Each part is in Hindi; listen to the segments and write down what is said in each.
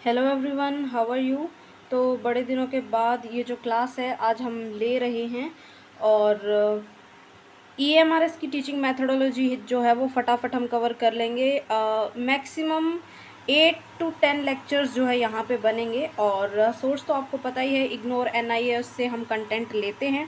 Hello everyone, how are you. तो बड़े दिनों के बाद ये जो क्लास है आज हम ले रहे हैं और EMRS की टीचिंग मेथोडोलॉजी जो है वो फटाफट हम कवर कर लेंगे। मैक्सिमम 8 to 10 लेक्चर्स जो है यहाँ पे बनेंगे और सोर्स तो आपको पता ही है, इग्नोर NIS से हम कंटेंट लेते हैं।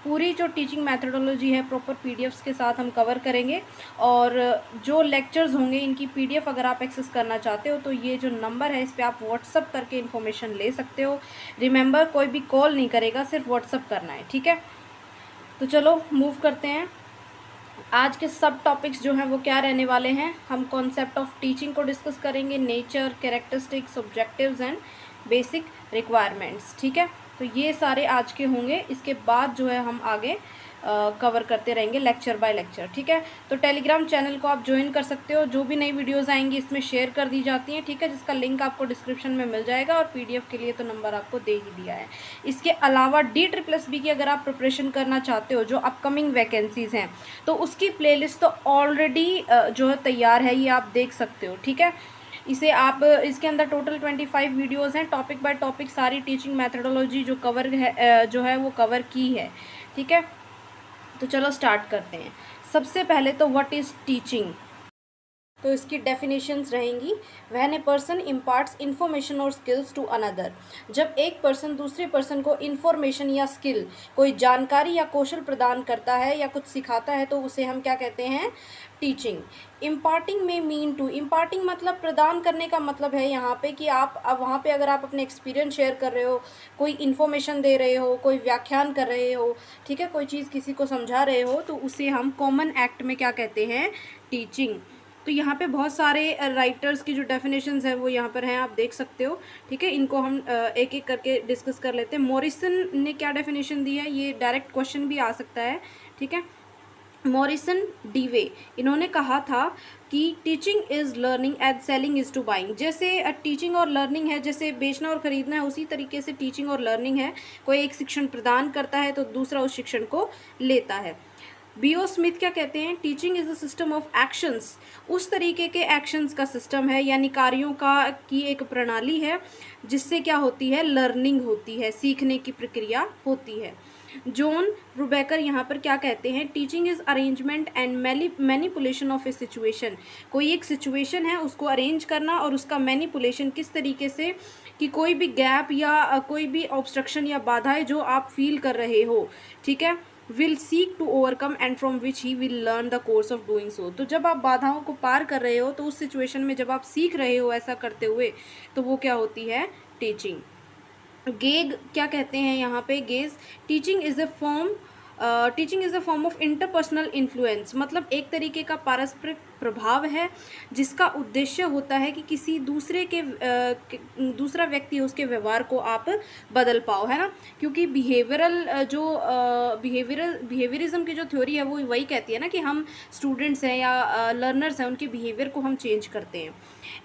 पूरी जो टीचिंग मेथोडोलॉजी है प्रॉपर PDFs के साथ हम कवर करेंगे और जो लेक्चर्स होंगे इनकी PDF अगर आप एक्सेस करना चाहते हो तो ये जो नंबर है इस पर आप व्हाट्सअप करके इन्फॉर्मेशन ले सकते हो। रिमेंबर, कोई भी कॉल नहीं करेगा, सिर्फ व्हाट्सअप करना है, ठीक है। तो चलो मूव करते हैं। आज के सब टॉपिक्स जो हैं वो क्या रहने वाले हैं, हम कॉन्सेप्ट ऑफ टीचिंग को डिस्कस करेंगे, nature, characteristics, objectives and basic requirements, ठीक है। तो ये सारे आज के होंगे। इसके बाद जो है हम आगे कवर करते रहेंगे लेक्चर बाय लेक्चर, ठीक है। तो टेलीग्राम चैनल को आप ज्वाइन कर सकते हो, जो भी नई वीडियोस आएंगी इसमें शेयर कर दी जाती हैं, ठीक है, जिसका लिंक आपको डिस्क्रिप्शन में मिल जाएगा और PDF के लिए तो नंबर आपको दे ही दिया है। इसके अलावा DSSSB की अगर आप प्रिपरेशन करना चाहते हो, जो अपकमिंग वैकेंसीज़ हैं, तो उसकी प्लेलिस्ट तो ऑलरेडी जो है तैयार है, ये आप देख सकते हो, ठीक है। इसे आप इसके अंदर टोटल 25 वीडियोस हैं, टॉपिक बाय टॉपिक सारी टीचिंग मेथोडोलॉजी जो कवर है जो है वो कवर की है, ठीक है। तो चलो स्टार्ट करते हैं। सबसे पहले तो व्हाट इज़ टीचिंग, तो इसकी डेफिनेशंस रहेंगी। When a person imparts information और स्किल्स टू अनदर, जब एक पर्सन दूसरे पर्सन को इन्फॉर्मेशन या स्किल, कोई जानकारी या कौशल प्रदान करता है या कुछ सिखाता है तो उसे हम क्या कहते हैं, टीचिंग। इम्पार्टिंग में मीन टू, इम्पार्टिंग मतलब प्रदान करने का मतलब है यहाँ पे कि आप अब वहाँ पे अगर आप अपने एक्सपीरियंस शेयर कर रहे हो, कोई इन्फॉर्मेशन दे रहे हो, कोई व्याख्यान कर रहे हो, ठीक है, कोई चीज़ किसी को समझा रहे हो, तो उसे हम कॉमन एक्ट में क्या कहते हैं, टीचिंग। तो यहाँ पे बहुत सारे राइटर्स की जो डेफिनेशंस है वो यहाँ पर हैं, आप देख सकते हो, ठीक है। इनको हम एक एक करके डिस्कस कर लेते हैं। मॉरिसन ने क्या डेफिनेशन दी है, ये डायरेक्ट क्वेश्चन भी आ सकता है, ठीक है। मॉरिसन डीवे, इन्होंने कहा था कि teaching is learning as selling is to buying. जैसे टीचिंग और लर्निंग है, जैसे बेचना और ख़रीदना है, उसी तरीके से टीचिंग और लर्निंग है। कोई एक शिक्षण प्रदान करता है तो दूसरा उस शिक्षण को लेता है। B.O. स्मिथ क्या कहते हैं, teaching is a system of actions, उस तरीके के एक्शंस का सिस्टम है, यानी कार्यों का की एक प्रणाली है जिससे क्या होती है, लर्निंग होती है, सीखने की प्रक्रिया होती है। जॉन ब्रूबेकर यहाँ पर क्या कहते हैं, teaching is arrangement and manipulation of A situation, कोई एक सिचुएशन है उसको अरेंज करना और उसका मैनिपुलेशन किस तरीके से, कि कोई भी गैप या कोई भी ऑब्स्ट्रक्शन या बाधाएं जो आप फील कर रहे हो, ठीक है, will seek to overcome and from which he will learn the course of doing so. तो जब आप बाधाओं को पार कर रहे हो तो उस सिचुएशन में जब आप सीख रहे हो ऐसा करते हुए, तो वो क्या होती है, टीचिंग। गेग क्या कहते हैं यहाँ पे, gauge, teaching is a form of interpersonal influence, मतलब एक तरीके का पारस्परिक प्रभाव है जिसका उद्देश्य होता है कि किसी दूसरे के दूसरा व्यक्ति उसके व्यवहार को आप बदल पाओ, है ना। क्योंकि बिहेवियरिज्म की जो थ्योरी है वो वही कहती है ना कि हम स्टूडेंट्स हैं या लर्नर्स हैं, उनके बिहेवियर को हम चेंज करते हैं।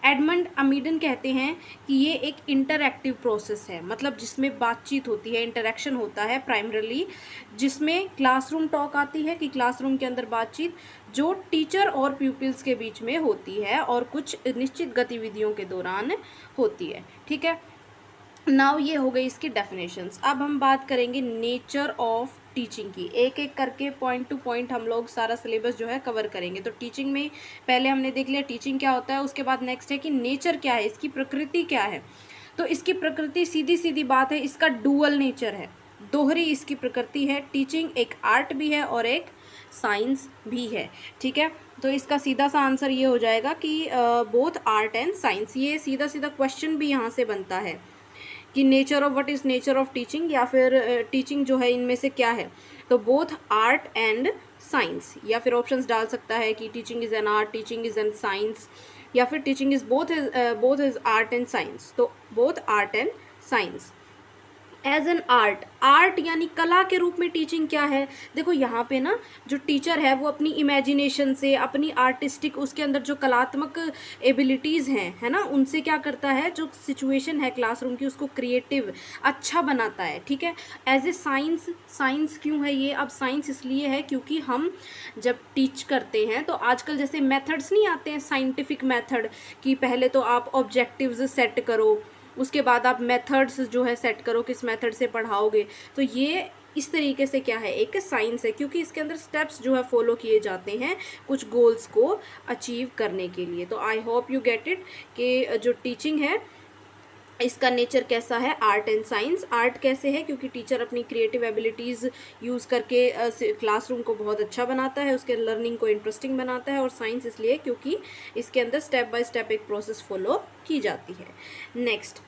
एडमंड अमीडन कहते हैं कि ये एक इंटरएक्टिव प्रोसेस है, मतलब जिसमें बातचीत होती है, इंटरेक्शन होता है प्राइमरली, जिसमें क्लासरूम टॉक आती है कि क्लासरूम के अंदर बातचीत जो टीचर और प्यूपिल्स के बीच में होती है और कुछ निश्चित गतिविधियों के दौरान होती है, ठीक है। नाउ ये हो गई इसकी डेफिनेशंस। अब हम बात करेंगे नेचर ऑफ टीचिंग की, एक एक करके पॉइंट टू पॉइंट हम लोग सारा सिलेबस जो है कवर करेंगे। तो टीचिंग में पहले हमने देख लिया टीचिंग क्या होता है, उसके बाद नेक्स्ट है कि नेचर क्या है, इसकी प्रकृति क्या है। तो इसकी प्रकृति सीधी सीधी बात है, इसका डुअल नेचर है, दोहरी इसकी प्रकृति है। टीचिंग एक आर्ट भी है और एक साइंस भी है, ठीक है। तो इसका सीधा सा आंसर ये हो जाएगा कि बोथ आर्ट एंड साइंस। ये सीधा सीधा क्वेश्चन भी यहाँ से बनता है कि nature of, what is nature of teaching, या फिर टीचिंग जो है इनमें से क्या है। तो बोथ आर्ट एंड साइंस, या फिर ऑप्शंस डाल सकता है कि teaching is an art, teaching is an science, या फिर teaching is both is art and science. तो both art and science. As an art, art यानी कला के रूप में टीचिंग क्या है? देखो यहाँ पे ना जो टीचर है वो अपनी इमेजिनेशन से, अपनी आर्टिस्टिक, उसके अंदर जो कलात्मक एबिलिटीज़ हैं, है ना, उनसे क्या करता है, जो सिचुएशन है क्लासरूम की उसको क्रिएटिव अच्छा बनाता है, ठीक है। एज ए साइंस, साइंस क्यों है ये? अब साइंस इसलिए है क्योंकि हम जब टीच करते हैं तो आजकल जैसे मेथड्स नहीं आते हैं, साइंटिफिक मेथड, कि पहले तो आप ऑब्जेक्टिव्स सेट करो, उसके बाद आप मेथड्स जो है सेट करो, किस मेथड से पढ़ाओगे। तो ये इस तरीके से क्या है, एक साइंस है, क्योंकि इसके अंदर स्टेप्स जो है फॉलो किए जाते हैं कुछ गोल्स को अचीव करने के लिए। तो I hope you get it कि जो टीचिंग है इसका नेचर कैसा है, आर्ट एंड साइंस। आर्ट कैसे है? क्योंकि टीचर अपनी क्रिएटिव एबिलिटीज़ यूज़ करके क्लासरूम को बहुत अच्छा बनाता है, उसके लर्निंग को इंटरेस्टिंग बनाता है। और साइंस इसलिए क्योंकि इसके अंदर स्टेप बाय स्टेप एक प्रोसेस फॉलो की जाती है। नेक्स्ट,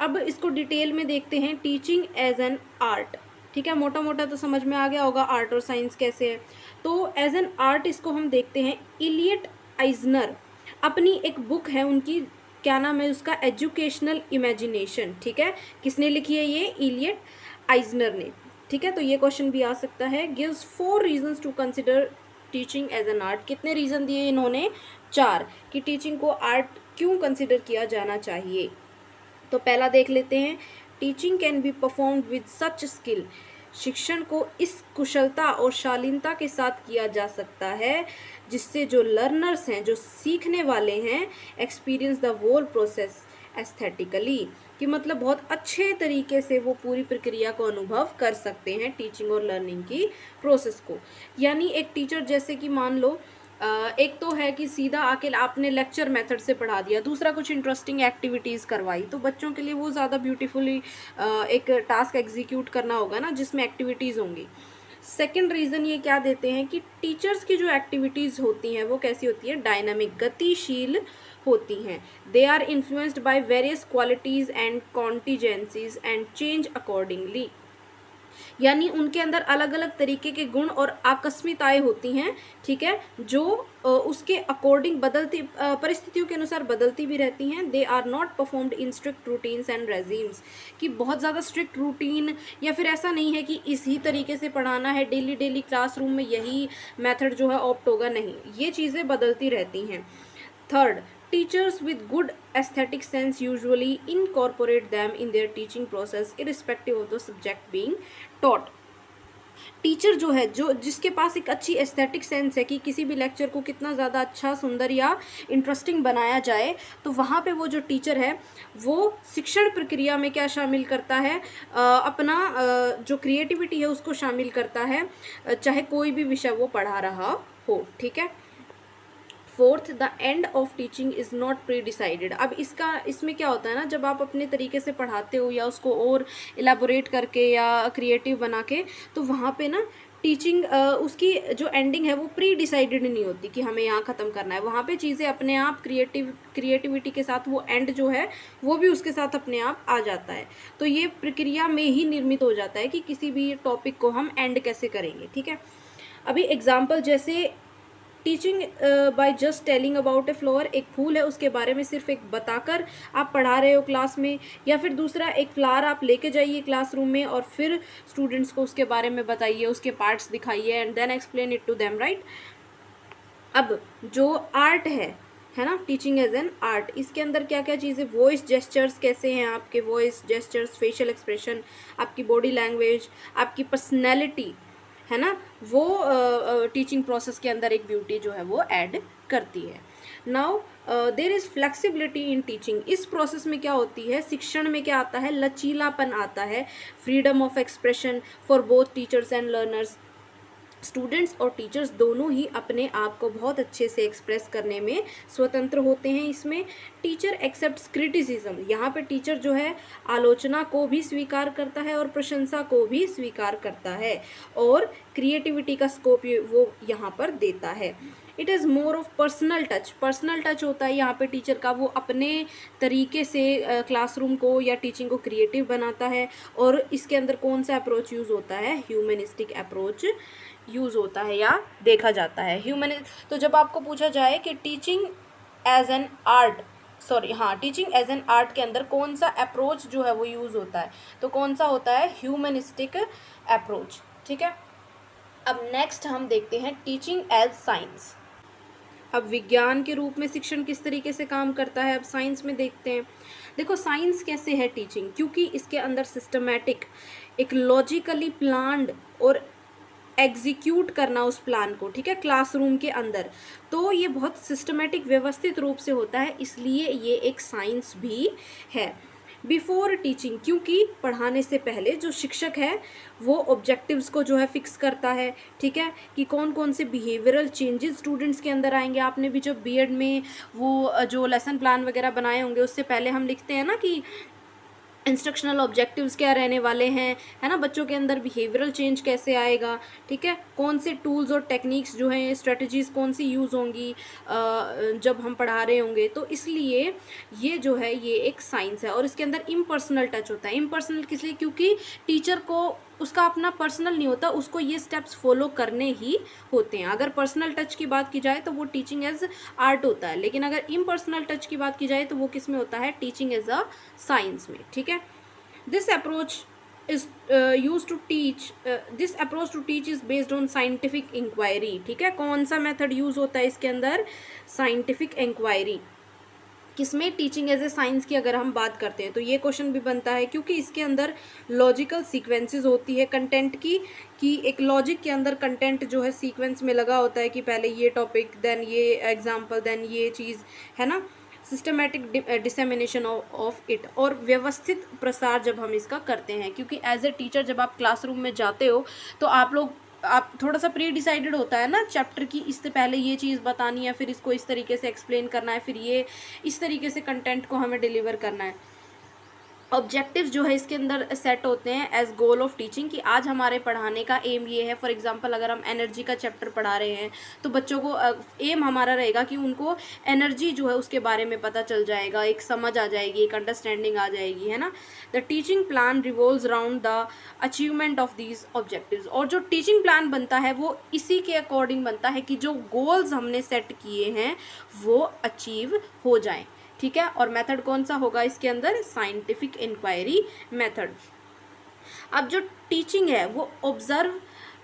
अब इसको डिटेल में देखते हैं, टीचिंग एज एन आर्ट, ठीक है। मोटा मोटा तो समझ में आ गया होगा आर्ट और साइंस कैसे है। तो एज एन आर्ट इसको हम देखते हैं, इलियट आइजनर अपनी एक बुक है उनकी, क्या नाम है उसका, एजुकेशनल इमेजिनेशन, ठीक है। किसने लिखी है ये? इलियट आइजनर ने, ठीक है। तो ये क्वेश्चन भी आ सकता है, gives 4 reasons to consider teaching as an art. कितने रीज़न दिए इन्होंने? 4, कि टीचिंग को आर्ट क्यों कंसिडर किया जाना चाहिए। तो पहला देख लेते हैं, teaching can be performed with such skill, शिक्षण को इस कुशलता और शालीनता के साथ किया जा सकता है जिससे जो लर्नर्स हैं, जो सीखने वाले हैं, experience the whole process aesthetically, कि मतलब बहुत अच्छे तरीके से वो पूरी प्रक्रिया को अनुभव कर सकते हैं, टीचिंग और लर्निंग की प्रोसेस को। यानी एक टीचर जैसे कि मान लो एक तो है कि सीधा आके आपने लेक्चर मेथड से पढ़ा दिया, दूसरा कुछ इंटरेस्टिंग एक्टिविटीज़ करवाई, तो बच्चों के लिए वो ज़्यादा ब्यूटीफुली एक टास्क एग्जीक्यूट करना होगा ना, जिसमें एक्टिविटीज़ होंगी। सेकंड रीज़न ये क्या देते हैं कि टीचर्स की जो एक्टिविटीज़ होती हैं वो कैसी होती है, डायनामिक, गतिशील होती हैं। They are influenced by various qualities and contingencies and change accordingly, यानी उनके अंदर अलग अलग तरीके के गुण और आकस्मिकताएं होती हैं, ठीक है, जो उसके अकॉर्डिंग बदलती परिस्थितियों के अनुसार बदलती भी रहती हैं। They are not performed in strict routines and regimes, कि बहुत ज़्यादा स्ट्रिक्ट रूटीन या फिर ऐसा नहीं है कि इसी तरीके से पढ़ाना है, डेली डेली क्लासरूम में यही मेथड जो है ऑप्ट होगा, नहीं, ये चीज़ें बदलती रहती हैं। Third, teachers with good aesthetic sense usually incorporate them in their teaching process irrespective of the subject being taught। Teacher जो है, जो जिसके पास एक अच्छी एस्थेटिक सेंस है कि किसी भी लेक्चर को कितना ज़्यादा अच्छा, सुंदर या इंटरेस्टिंग बनाया जाए, तो वहाँ पे वो जो टीचर है वो शिक्षण प्रक्रिया में क्या शामिल करता है, अपना जो क्रिएटिविटी है उसको शामिल करता है, चाहे कोई भी विषय वो पढ़ा रहा हो, ठीक है। Fourth, the end of teaching is not pre decided. अब इसमें क्या होता है ना, जब आप अपने तरीके से पढ़ाते हो या उसको और एलाबोरेट करके या क्रिएटिव बना के, तो वहाँ पे ना टीचिंग उसकी जो एंडिंग है वो प्री डिसाइडेड नहीं होती कि हमें यहाँ ख़त्म करना है। वहाँ पे चीज़ें अपने आप क्रिएटिविटी के साथ वो एंड जो है वो भी उसके साथ अपने आप आ जाता है। तो ये प्रक्रिया में ही निर्मित हो जाता है कि किसी भी टॉपिक को हम एंड कैसे करेंगे, ठीक है। अभी एग्जाम्पल जैसे teaching by just telling about a flower, एक फूल है उसके बारे में सिर्फ एक बताकर आप पढ़ा रहे हो क्लास में, या फिर दूसरा, एक फ्लावर आप लेके जाइए क्लासरूम में और फिर स्टूडेंट्स को उसके बारे में बताइए, उसके पार्ट्स दिखाइए and then explain it to them, right. अब जो आर्ट है ना, टीचिंग एज एन आर्ट, इसके अंदर क्या क्या चीज़ें, वॉइस जेस्चर्स कैसे हैं आपके, वॉइस जेस्चर्स, फेशियल एक्सप्रेशन, आपकी बॉडी लैंग्वेज, आपकी पर्सनैलिटी, है ना, वो टीचिंग प्रोसेस के अंदर एक ब्यूटी जो है वो ऐड करती है। Now there is flexibility in teaching, इस प्रोसेस में क्या होती है, शिक्षण में क्या आता है, लचीलापन आता है, freedom of expression for both teachers and learners. Students और टीचर्स दोनों ही अपने आप को बहुत अच्छे से एक्सप्रेस करने में स्वतंत्र होते हैं। इसमें टीचर एक्सेप्ट्स क्रिटिसिज्म, यहाँ पे टीचर जो है आलोचना को भी स्वीकार करता है और प्रशंसा को भी स्वीकार करता है, और क्रिएटिविटी का स्कोप वो यहाँ पर देता है। It is more of personal touch, personal touch होता है यहाँ पे टीचर का, वो अपने तरीके से क्लासरूम को या टीचिंग को क्रिएटिव बनाता है। और इसके अंदर कौन सा अप्रोच यूज़ होता है, ह्यूमनिस्टिक अप्रोच यूज़ होता है या देखा जाता है। तो जब आपको पूछा जाए कि teaching as an art sorry हाँ, टीचिंग एज एन आर्ट के अंदर कौन सा अप्रोच जो है वो यूज़ होता है, तो कौन सा होता है, ह्यूमनिस्टिक अप्रोच। ठीक है, अब नेक्स्ट हम देखते हैं टीचिंग एज साइंस। अब विज्ञान के रूप में शिक्षण किस तरीके से काम करता है, अब साइंस में देखते हैं। देखो साइंस कैसे है टीचिंग, क्योंकि इसके अंदर सिस्टमेटिक, एक लॉजिकली प्लान्ड और एग्जीक्यूट करना उस प्लान को, ठीक है, क्लासरूम के अंदर, तो ये बहुत सिस्टमेटिक व्यवस्थित रूप से होता है, इसलिए ये एक साइंस भी है। बिफोर टीचिंग, क्योंकि पढ़ाने से पहले जो शिक्षक है वो ऑब्जेक्टिव्स को जो है फिक्स करता है, ठीक है, कि कौन कौन से बिहेवियरल चेंजेस स्टूडेंट्स के अंदर आएंगे। आपने भी जब बीएड में वो जो लेसन प्लान वगैरह बनाए होंगे, उससे पहले हम लिखते हैं ना कि इंस्ट्रक्शनल ऑब्जेक्टिव्स क्या रहने वाले हैं, है ना, बच्चों के अंदर बिहेवियरल चेंज कैसे आएगा, ठीक है, कौन से टूल्स और टेक्निक्स जो हैं, स्ट्रेटजीज़ कौन सी यूज़ होंगी जब हम पढ़ा रहे होंगे। तो इसलिए ये जो है ये एक साइंस है, और इसके अंदर इम्पर्सनल टच होता है। इम्पर्सनल किस लिए, क्योंकि टीचर को उसका अपना पर्सनल नहीं होता, उसको ये स्टेप्स फॉलो करने ही होते हैं। अगर पर्सनल टच की बात की जाए तो वो टीचिंग एज आर्ट होता है, लेकिन अगर इम्पर्सनल टच की बात की जाए तो वो किस में होता है, टीचिंग एज अ साइंस में। ठीक है, this approach is used to teach this approach to teach is based on scientific inquiry। ठीक है, कौन सा मेथड यूज होता है इसके अंदर, साइंटिफिक इंक्वायरी। किसमें, टीचिंग एज ए साइंस की अगर हम बात करते हैं तो ये क्वेश्चन भी बनता है, क्योंकि इसके अंदर लॉजिकल सीक्वेंसेस होती है कंटेंट की, कि एक लॉजिक के अंदर कंटेंट जो है सीक्वेंस में लगा होता है, कि पहले ये टॉपिक, देन ये एग्जाम्पल, देन ये चीज़, है ना, सिस्टमेटिक डिसेमिनेशन ऑफ इट, और व्यवस्थित प्रसार जब हम इसका करते हैं। क्योंकि एज ए टीचर जब आप क्लासरूम में जाते हो तो आप थोड़ा सा प्री डिसाइडेड होता है ना चैप्टर की, इससे पहले ये चीज़ बतानी है, फिर इसको इस तरीके से एक्सप्लेन करना है, फिर ये इस तरीके से कंटेंट को हमें डिलीवर करना है। ऑब्जेक्टिव्स जो है इसके अंदर सेट होते हैं एज गोल ऑफ टीचिंग, कि आज हमारे पढ़ाने का एम ये है। फॉर एग्जांपल अगर हम एनर्जी का चैप्टर पढ़ा रहे हैं तो बच्चों को एम हमारा रहेगा कि उनको एनर्जी जो है उसके बारे में पता चल जाएगा, एक समझ आ जाएगी, एक अंडरस्टैंडिंग आ जाएगी, है ना। The teaching plan revolves around the achievement of these objectives, और जो टीचिंग प्लान बनता है वो इसी के अकॉर्डिंग बनता है कि जो गोल्स हमने सेट किए हैं वो अचीव हो जाएं। ठीक है, और मेथड कौन सा होगा इसके अंदर, साइंटिफिक इंक्वायरी मेथड। अब जो टीचिंग है वो observe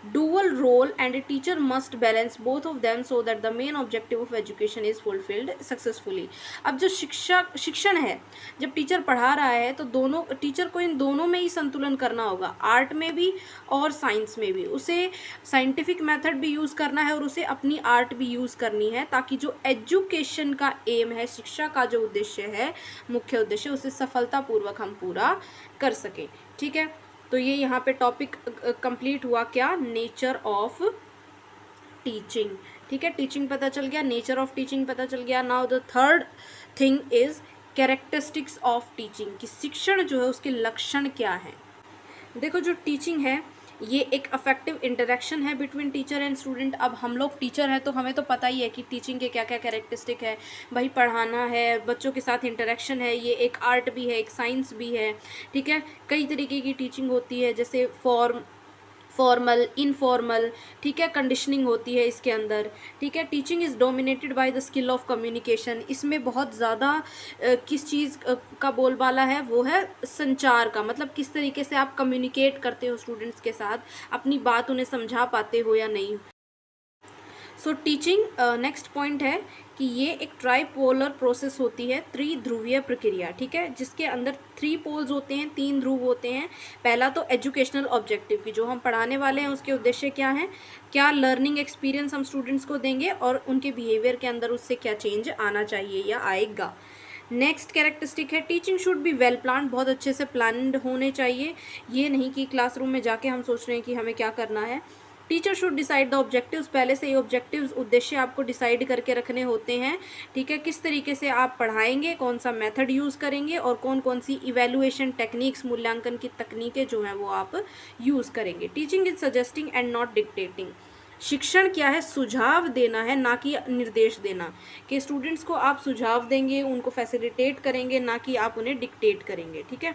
dual role and a teacher must balance both of them so that the main objective of education is fulfilled successfully. अब जो शिक्षण है, जब टीचर पढ़ा रहा है तो दोनों टीचर को इन दोनों में ही संतुलन करना होगा, आर्ट में भी और साइंस में भी। उसे साइंटिफिक मेथड भी यूज़ करना है और उसे अपनी आर्ट भी यूज़ करनी है, ताकि जो एजुकेशन का एम है, शिक्षा का जो उद्देश्य है, मुख्य उद्देश्य, उसे सफलतापूर्वक हम पूरा कर सकें। ठीक है, तो ये यहाँ पे टॉपिक कंप्लीट हुआ, क्या, नेचर ऑफ टीचिंग। ठीक है, टीचिंग पता चल गया, नेचर ऑफ टीचिंग पता चल गया। Now the third thing is characteristics of teaching, कि शिक्षण जो है उसके लक्षण क्या हैं। देखो जो टीचिंग है ये एक अफेक्टिव इंटरेक्शन है बिटवीन टीचर एंड स्टूडेंट। अब हम लोग टीचर हैं तो हमें तो पता ही है कि टीचिंग के क्या क्या कैरेक्टरिस्टिक है, भाई पढ़ाना है, बच्चों के साथ इंटरेक्शन है, ये एक आर्ट भी है, एक साइंस भी है। ठीक है, कई तरीके की टीचिंग होती है, जैसे फॉर्मल, इनफॉर्मल, ठीक है, कंडीशनिंग होती है इसके अंदर। ठीक है, teaching is dominated by the skill of communication, इसमें बहुत ज़्यादा किस चीज़ का बोलबाला है, वो है संचार का, मतलब किस तरीके से आप कम्युनिकेट करते हो स्टूडेंट्स के साथ, अपनी बात उन्हें समझा पाते हो या नहीं। सो टीचिंग, नेक्स्ट पॉइंट है कि ये एक ट्राइपोलर प्रोसेस होती है, त्रिध्रुवीय प्रक्रिया। ठीक है, जिसके अंदर 3 पोल्स होते हैं, 3 ध्रुव होते हैं। पहला तो एजुकेशनल ऑब्जेक्टिव, की जो हम पढ़ाने वाले हैं उसके उद्देश्य क्या हैं, क्या लर्निंग एक्सपीरियंस हम स्टूडेंट्स को देंगे और उनके बिहेवियर के अंदर उससे क्या चेंज आना चाहिए या आएगा। नेक्स्ट कैरेक्टरिस्टिक है teaching should be well planned, बहुत अच्छे से प्लान्ड होने चाहिए, ये नहीं कि क्लासरूम में जाके हम सोच रहे हैं कि हमें क्या करना है। Teacher should decide the objectives, पहले से ये ऑब्जेक्टिव्स, उद्देश्य आपको डिसाइड करके रखने होते हैं। ठीक है, किस तरीके से आप पढ़ाएंगे, कौन सा मेथड यूज़ करेंगे और कौन कौन सी इवैल्यूएशन टेक्निक्स, मूल्यांकन की तकनीकें जो हैं वो आप यूज़ करेंगे। Teaching is suggesting and not dictating, शिक्षण क्या है, सुझाव देना है ना कि निर्देश देना, कि स्टूडेंट्स को आप सुझाव देंगे, उनको फैसिलिटेट करेंगे, ना कि आप उन्हें डिक्टेट करेंगे। ठीक है,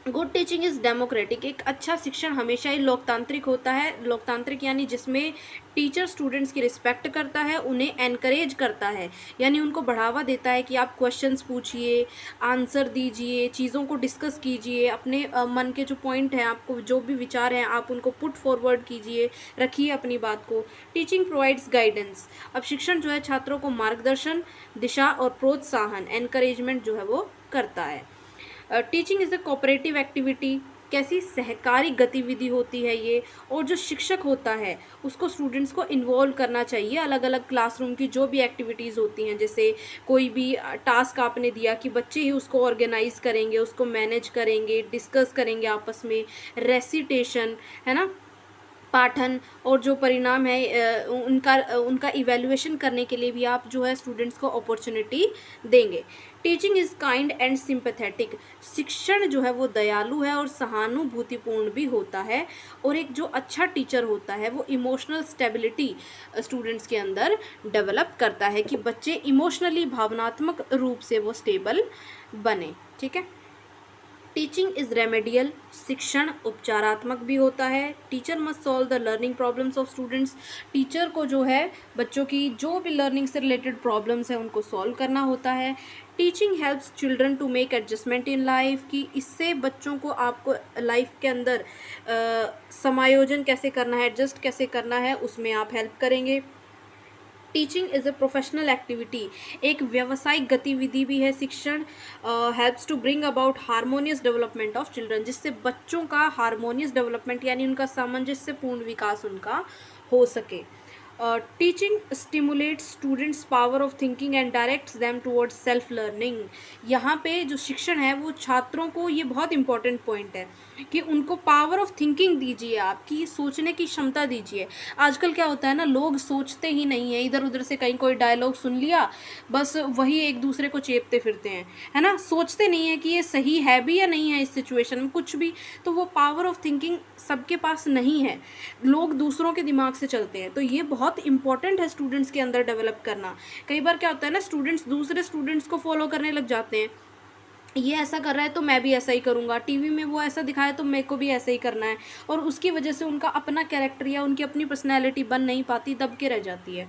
गुड टीचिंग इज़ डेमोक्रेटिक। एक अच्छा शिक्षण हमेशा ही लोकतांत्रिक होता है। लोकतांत्रिक यानी जिसमें टीचर स्टूडेंट्स की रिस्पेक्ट करता है, उन्हें एनकरेज करता है, यानी उनको बढ़ावा देता है कि आप क्वेश्चंस पूछिए, आंसर दीजिए, चीज़ों को डिस्कस कीजिए, अपने मन के जो पॉइंट हैं, आपको जो भी विचार हैं, आप उनको पुट फॉरवर्ड कीजिए, रखिए अपनी बात को। Teaching provides guidance. अब शिक्षण जो है छात्रों को मार्गदर्शन, दिशा और प्रोत्साहन, एनकरेजमेंट जो है वो करता है। Teaching is a cooperative activity. कैसी सहकारी गतिविधि होती है ये, और जो शिक्षक होता है उसको स्टूडेंट्स को इन्वॉल्व करना चाहिए अलग अलग क्लासरूम की जो भी एक्टिविटीज़ होती हैं। जैसे कोई भी टास्क आपने दिया कि बच्चे ही उसको ऑर्गेनाइज करेंगे, उसको मैनेज करेंगे, डिस्कस करेंगे आपस में, रेसिटेशन है ना, पाठन, और जो परिणाम है उनका इवैल्यूएशन करने के लिए भी आप जो है स्टूडेंट्स को अपॉर्चुनिटी देंगे। Teaching is kind and sympathetic. शिक्षण जो है वो दयालु है और सहानुभूतिपूर्ण भी होता है। और एक जो अच्छा टीचर होता है वो इमोशनल स्टेबिलिटी स्टूडेंट्स के अंदर डेवलप करता है कि बच्चे इमोशनली, भावनात्मक रूप से वो स्टेबल बने। ठीक है। Teaching is remedial. शिक्षण उपचारात्मक भी होता है। Teacher must solve the learning problems of students. Teacher को जो है बच्चों की जो भी लर्निंग से रिलेटेड प्रॉब्लम्स हैं उनको सॉल्व करना होता है। Teaching helps children to make adjustment in life, कि इससे बच्चों को आपको लाइफ के अंदर समायोजन कैसे करना है, एडजस्ट कैसे करना है, उसमें आप हेल्प करेंगे। Teaching is a professional activity. एक व्यावसायिक गतिविधि भी है शिक्षण। Helps to bring about harmonious development of children, जिससे बच्चों का हारमोनियस डेवलपमेंट यानी उनका सामंजस्यपूर्ण विकास उनका हो सके। Teaching stimulates students power of thinking and directs them towards self learning. यहाँ पे जो शिक्षण है वो छात्रों को, ये बहुत इंपॉर्टेंट पॉइंट है कि उनको पावर ऑफ थिंकिंग दीजिए, आपकी सोचने की क्षमता दीजिए। आजकल क्या होता है ना, लोग सोचते ही नहीं है, इधर उधर से कहीं कोई डायलॉग सुन लिया, बस वही एक दूसरे को चेपते फिरते हैं, है ना, सोचते नहीं है कि ये सही है भी या नहीं है इस सिचुएशन में कुछ भी। तो वो पावर ऑफ थिंकिंग सबके पास नहीं है, लोग दूसरों के दिमाग से चलते हैं। तो ये बहुत इंपॉर्टेंट है स्टूडेंट्स के अंदर डेवलप करना। कई बार क्या होता है ना, स्टूडेंट्स दूसरे स्टूडेंट्स को फॉलो करने लग जाते हैं, ये ऐसा कर रहा है तो मैं भी ऐसा ही करूँगा, टीवी में वो ऐसा दिखाया तो मेरे को भी ऐसा ही करना है, और उसकी वजह से उनका अपना कैरेक्टर या उनकी अपनी पर्सनैलिटी बन नहीं पाती, दब के रह जाती है।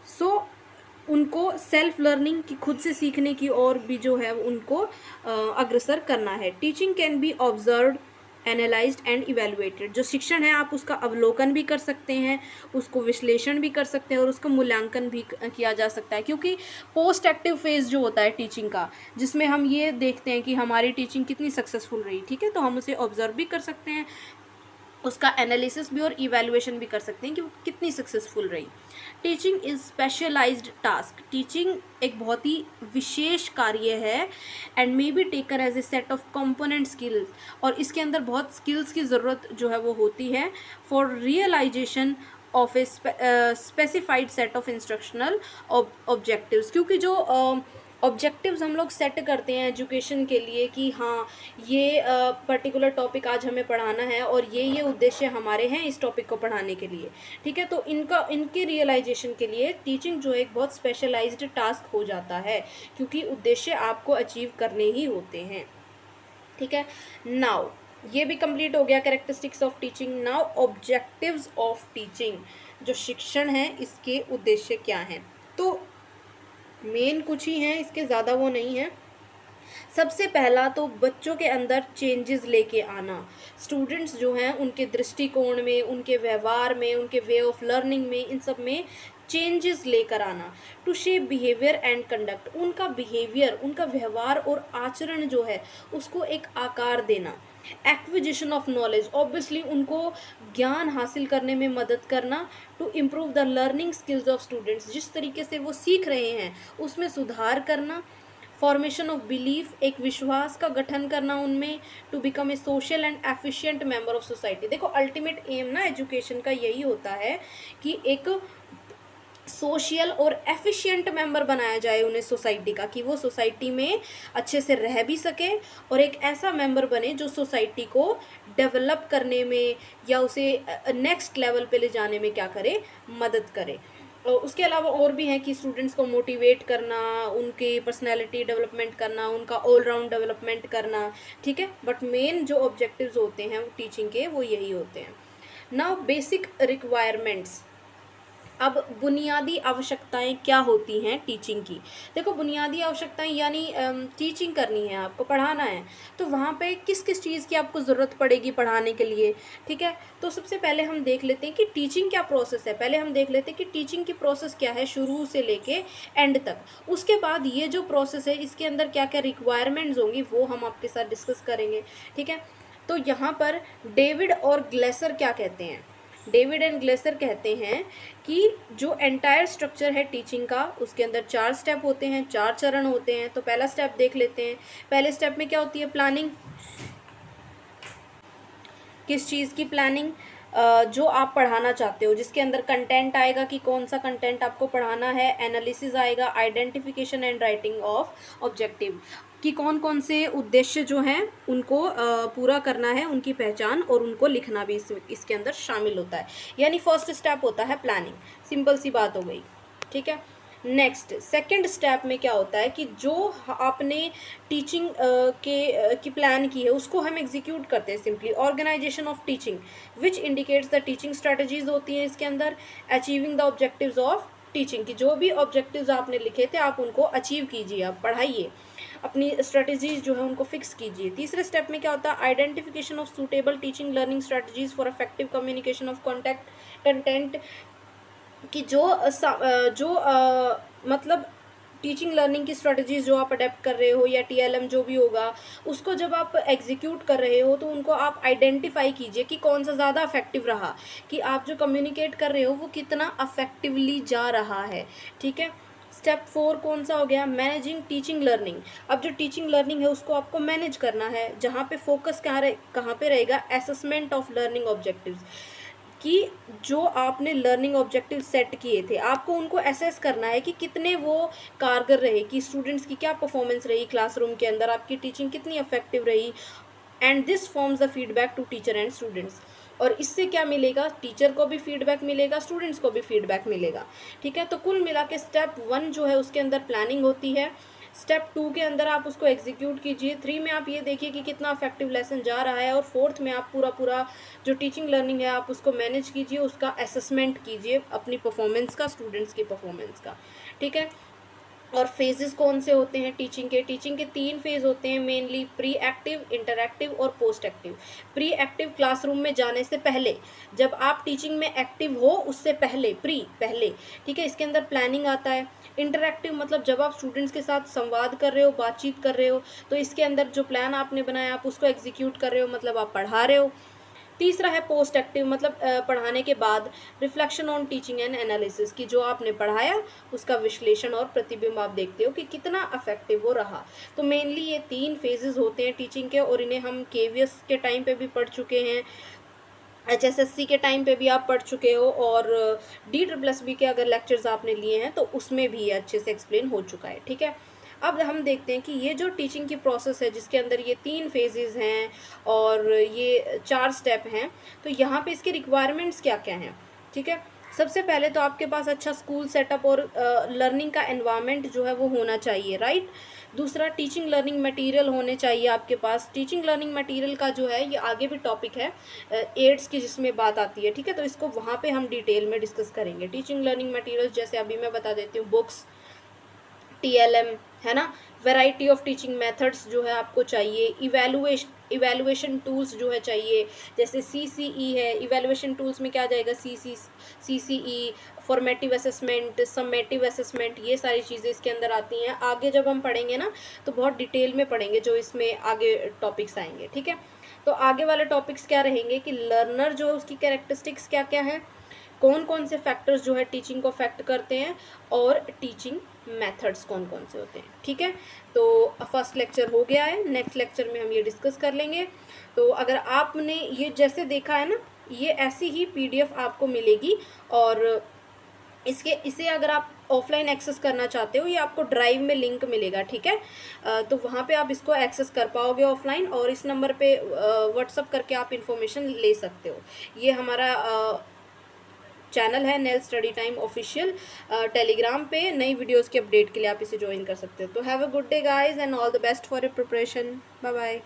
सो उनको सेल्फ लर्निंग की, खुद से सीखने की और भी जो है उनको अग्रसर करना है। Teaching can be observed, analysed and evaluated. जो शिक्षण है आप उसका अवलोकन भी कर सकते हैं, उसको विश्लेषण भी कर सकते हैं और उसका मूल्यांकन भी किया जा सकता है। क्योंकि पोस्ट एक्टिव फेज़ जो होता है टीचिंग का, जिसमें हम ये देखते हैं कि हमारी टीचिंग कितनी सक्सेसफुल रही, ठीक है, तो हम उसे ऑब्जर्व भी कर सकते हैं, उसका एनालिसिस भी और इवैल्यूएशन भी कर सकते हैं कि वो कितनी सक्सेसफुल रही। Teaching is specialised task. Teaching एक बहुत ही विशेष कार्य है and may be taken as a set of component skills, और इसके अंदर बहुत स्किल्स की ज़रूरत जो है वो होती है for realisation of a specified set of instructional objectives. क्योंकि जो ऑब्जेक्टिव्स हम लोग सेट करते हैं एजुकेशन के लिए कि हाँ ये पर्टिकुलर टॉपिक आज हमें पढ़ाना है और ये उद्देश्य हमारे हैं इस टॉपिक को पढ़ाने के लिए, ठीक है, तो इनके रियलाइजेशन के लिए टीचिंग जो एक बहुत स्पेशलाइज्ड टास्क हो जाता है, क्योंकि उद्देश्य आपको अचीव करने ही होते हैं। ठीक है, नाउ ये भी कंप्लीट हो गया characteristics of teaching. Now objectives of teaching, जो शिक्षण है इसके उद्देश्य क्या हैं, तो मेन कुछ ही हैं, इसके ज़्यादा वो नहीं है। सबसे पहला तो बच्चों के अंदर चेंजेस लेके आना, स्टूडेंट्स जो हैं उनके दृष्टिकोण में, उनके व्यवहार में, उनके वे ऑफ लर्निंग में, इन सब में चेंजेस लेकर आना। To shape behaviour and conduct, उनका बिहेवियर, उनका व्यवहार और आचरण जो है उसको एक आकार देना। एक्विजिशन ऑफ नॉलेज, ऑब्वियसली उनको ज्ञान हासिल करने में मदद करना। To improve the learning skills of students, जिस तरीके से वो सीख रहे हैं उसमें सुधार करना। फॉर्मेशन ऑफ बिलीफ, एक विश्वास का गठन करना उनमें। To become a social and efficient member of society, देखो अल्टीमेट एम ना एजुकेशन का यही होता है कि एक सोशल और एफिशिएंट मेंबर बनाया जाए उन्हें सोसाइटी का, कि वो सोसाइटी में अच्छे से रह भी सके और एक ऐसा मेंबर बने जो सोसाइटी को डेवलप करने में या उसे नेक्स्ट लेवल पे ले जाने में क्या करे, मदद करे। उसके अलावा और भी हैं कि स्टूडेंट्स को मोटिवेट करना, उनकी पर्सनैलिटी डेवलपमेंट करना, उनका ऑलराउंड डेवलपमेंट करना, ठीक है। बट मेन जो ऑब्जेक्टिव्स होते हैं वो टीचिंग के वो यही होते हैं। Now basic requirements. अब बुनियादी आवश्यकताएं क्या होती हैं टीचिंग की। देखो बुनियादी आवश्यकताएं यानी टीचिंग करनी है, आपको पढ़ाना है, तो वहाँ पे किस किस चीज़ की आपको ज़रूरत पड़ेगी पढ़ाने के लिए, ठीक है। तो सबसे पहले हम देख लेते हैं कि टीचिंग क्या प्रोसेस है। पहले हम देख लेते हैं कि टीचिंग की प्रोसेस क्या है शुरू से लेके एंड तक। उसके बाद ये जो प्रोसेस है इसके अंदर क्या क्या रिक्वायरमेंट्स होंगी वो हम आपके साथ डिस्कस करेंगे, ठीक है। तो यहाँ पर डेविड और ग्लेसर क्या कहते हैं, डेविड एंड ग्लेसर कहते हैं कि जो एंटायर स्ट्रक्चर है टीचिंग का उसके अंदर 4 स्टेप होते हैं, 4 चरण होते हैं। तो पहला स्टेप देख लेते हैं। पहले स्टेप में क्या होती है, प्लानिंग। किस चीज़ की प्लानिंग, जो आप पढ़ाना चाहते हो, जिसके अंदर कंटेंट आएगा कि कौन सा कंटेंट आपको पढ़ाना है, एनालिसिस आएगा, identification and writing of objective, कि कौन कौन से उद्देश्य जो हैं उनको पूरा करना है, उनकी पहचान और उनको लिखना भी इसके अंदर शामिल होता है। यानी फर्स्ट स्टेप होता है प्लानिंग, सिंपल सी बात हो गई, ठीक है। नेक्स्ट सेकंड स्टेप में क्या होता है कि जो आपने टीचिंग की प्लान की है उसको हम एग्जीक्यूट करते हैं। Simply organisation of teaching which indicates the teaching strategies होती हैं इसके अंदर, achieving the objectives of teaching, की जो भी ऑब्जेक्टिव्स आपने लिखे थे आप उनको अचीव कीजिए, आप पढ़ाइए, अपनी स्ट्रेटजीज जो है उनको फिक्स कीजिए। तीसरे स्टेप में क्या होता है, identification of suitable teaching learning strategies for effective communication of content, कि मतलब टीचिंग लर्निंग की स्ट्रेटजीज जो आप अडेप्ट कर रहे हो या टीएलएम जो भी होगा उसको जब आप एग्जीक्यूट कर रहे हो तो उनको आप आइडेंटिफाई कीजिए कि कौन सा ज़्यादा अफेक्टिव रहा, कि आप जो कम्युनिकेट कर रहे हो वो कितना अफेक्टिवली जा रहा है, ठीक है। स्टेप 4 कौन सा हो गया, मैनेजिंग टीचिंग लर्निंग। अब जो टीचिंग लर्निंग है उसको आपको मैनेज करना है, जहाँ पे फोकस कहाँ पे रहेगा, असेसमेंट ऑफ लर्निंग ऑब्जेक्टिव्स, कि जो आपने लर्निंग ऑब्जेक्टिव सेट किए थे आपको उनको एसेस करना है कि कितने वो कारगर रहे, कि स्टूडेंट्स की क्या परफॉर्मेंस रही क्लासरूम के अंदर, आपकी टीचिंग कितनी इफेक्टिव रही, and this forms the feedback to teacher and students. और इससे क्या मिलेगा, टीचर को भी फीडबैक मिलेगा, स्टूडेंट्स को भी फीडबैक मिलेगा, ठीक है। तो कुल मिला के स्टेप 1 जो है उसके अंदर प्लानिंग होती है, स्टेप 2 के अंदर आप उसको एग्जीक्यूट कीजिए, 3 में आप ये देखिए कि कितना इफेक्टिव लेसन जा रहा है, और 4th में आप पूरा जो टीचिंग लर्निंग है आप उसको मैनेज कीजिए, उसका असेसमेंट कीजिए अपनी परफॉर्मेंस का, स्टूडेंट्स की परफॉर्मेंस का, ठीक है। और फेजेस कौन से होते हैं टीचिंग के 3 फेज होते हैं मेनली, प्री एक्टिव, इंटरएक्टिव और post active. Pre active classroom में जाने से पहले, जब आप टीचिंग में एक्टिव हो उससे पहले, पहले, ठीक है, इसके अंदर प्लानिंग आता है। इंटरएक्टिव मतलब जब आप स्टूडेंट्स के साथ संवाद कर रहे हो, बातचीत कर रहे हो, तो इसके अंदर जो प्लान आपने बनाया आप उसको एग्जीक्यूट कर रहे हो, मतलब आप पढ़ा रहे हो। तीसरा है पोस्ट एक्टिव, मतलब पढ़ाने के बाद reflection on teaching and analysis, की जो आपने पढ़ाया उसका विश्लेषण और प्रतिबिंब आप देखते हो कि कितना अफेक्टिव वो रहा। तो मेनली ये 3 फेजेस होते हैं टीचिंग के, और इन्हें हम केवीएस के टाइम पे भी पढ़ चुके हैं, एचएसएससी के टाइम पे भी आप पढ़ चुके हो, और DSSSB के अगर लेक्चर्स आपने लिए हैं तो उसमें भी ये अच्छे से एक्सप्लेन हो चुका है, ठीक है। अब हम देखते हैं कि ये जो टीचिंग की प्रोसेस है जिसके अंदर ये 3 फेजेस हैं और ये 4 स्टेप हैं, तो यहाँ पे इसके रिक्वायरमेंट्स क्या क्या हैं, ठीक है। सबसे पहले तो आपके पास अच्छा स्कूल सेटअप और लर्निंग का एनवायरनमेंट जो है वो होना चाहिए, राइट। दूसरा टीचिंग लर्निंग मटेरियल होने चाहिए आपके पास। टीचिंग लर्निंग मटेरियल का जो है ये आगे भी टॉपिक है एड्स की जिसमें बात आती है, ठीक है, तो इसको वहाँ पे हम डिटेल में डिस्कस करेंगे। टीचिंग लर्निंग मटेरियल्स जैसे अभी मैं बता देती हूँ, बुक्स, TLM, है ना, वैरायटी ऑफ टीचिंग मेथड्स जो है आपको चाहिए, इवैल्यूएशन टूल्स जो है चाहिए, जैसे CCE है, इवैल्यूएशन टूल्स में क्या आ जाएगा, CCE, formative assessment, summative assessment, ये सारी चीज़ें इसके अंदर आती हैं। आगे जब हम पढ़ेंगे ना तो बहुत डिटेल में पढ़ेंगे, जो इसमें आगे टॉपिक्स आएंगे, ठीक है। तो आगे वाले टॉपिक्स क्या रहेंगे कि लर्नर जो है उसकी कैरेक्टरिस्टिक्स क्या क्या हैं, कौन कौन से फैक्टर्स जो है टीचिंग को अफेक्ट करते हैं, और टीचिंग मेथड्स कौन कौन से होते हैं, ठीक है। तो फर्स्ट लेक्चर हो गया है, नेक्स्ट लेक्चर में हम ये डिस्कस कर लेंगे। तो अगर आपने ये जैसे देखा है ना, ये ऐसी ही PDF आपको मिलेगी, और इसे अगर आप ऑफलाइन एक्सेस करना चाहते हो, ये आपको ड्राइव में लिंक मिलेगा, ठीक है। तो वहाँ पे आप इसको एक्सेस कर पाओगे ऑफलाइन, और इस नंबर पे व्हाट्सअप करके आप इन्फॉर्मेशन ले सकते हो। ये हमारा चैनल है nail study time official, Telegram पे नई वीडियोस के अपडेट के लिए आप इसे ज्वाइन कर सकते हो। तो have a good day guys and all the best for your preparation. Bye bye.